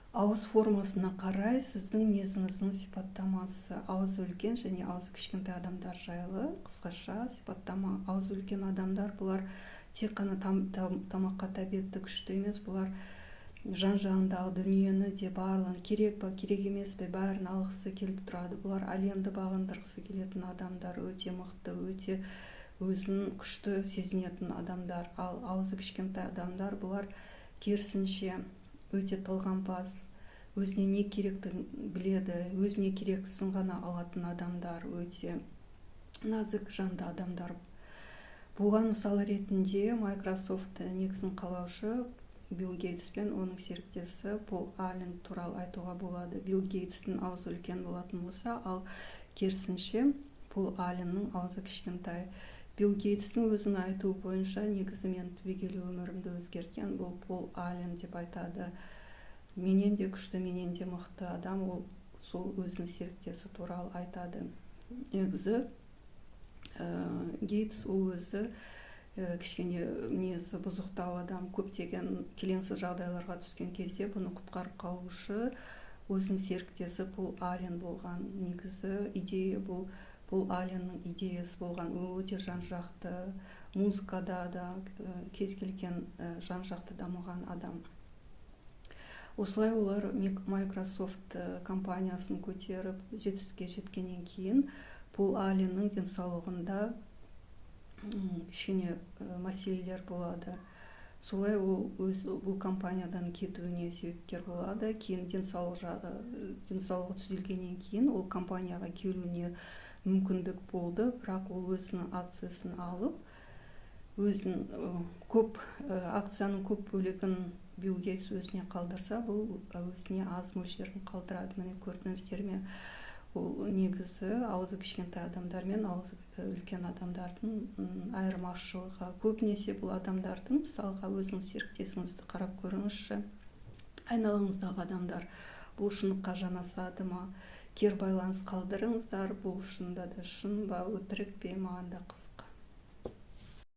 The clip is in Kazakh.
Ауыз формасына қарай сіздің мінезіңіздің сипаттамасы. Аузы үлкен және аузы кішкентай адамдар жайлы қысқаша сипаттама. Аузы үлкен адамдар бұлар тек қана тамаққа тәбетті күшті емес, бұлар жан-жағындағы дүниені де барлығын керек па керек емес пе бәрін алғысы келіп тұрады. Бұлар әлемді бағындырғысы келетін адамдар, өте мықты, өте өзін күшті сезінетін адамдар. Ал аузы кішкентай адамдар бұлар керісінше өте талғампаз, өзіне не керектігін біледі, өзіне керектісін ғана алатын адамдар, өте нәзік жанды адамдар. Бұған мысал ретінде Microsoft негізін қалаушы Билл Гейтс пен оның серіктесі Пол Аллен туралы айтуға болады. Билл Гейтстің аузы үлкен болатын болса, ал керісінше Пол Алленнің аузы кішкентай. Билл Гейтстің өзінің айтуы бойынша негізі мен түбегейлі өмірімді өзгерткен бұл Пол Аллен деп айтады. Менен де күшті, менен де мықты адам, ол сол өзінің серіктесі туралы айтады. Негізі Гейтс ол өзі кішкене мінезі бұзықтау адам, көптеген келеңсіз жағдайларға түскен кезде бұны құтқарып қалушы өзінің серіктесі Пол Аллен болған. Негізі идея бұл Пол Алленнің идеясы болған. Ол өте жан-жақты, музыкада да кез келген жан-жақты дамыған адам. Осылай олар Microsoft компаниясын көтеріп жетістікке жеткеннен кейін Пол Алленнің денсаулығында кішкене мәселелер болады. Солай ол бұл компаниядан кетуіне себепкер болады. Кейін денсаулығы түзелгеннен кейін ол компанияға келуіне мүмкіндік болды, бірақ ол өзінің акциясын алып, акцияның көп бөлігін Билл Гейтс өзіне қалдырса, бұл өзіне аз мөлшерін қалдырады. Міне көрдіңіздер ме? Ол негізі аузы кішкентай адамдар мен аузы үлкен адамдардың айырмашылығы. Көбінесе бұл адамдардың, мысалға өзіңіз серіктесіңізді қарап көріңізші, айналаңыздағы адамдар бұл шындыққа жанасады ма? Кері байланыс қалдырыңыздар, бұл шынында да шын ба, өтірік пе, маған да қызық.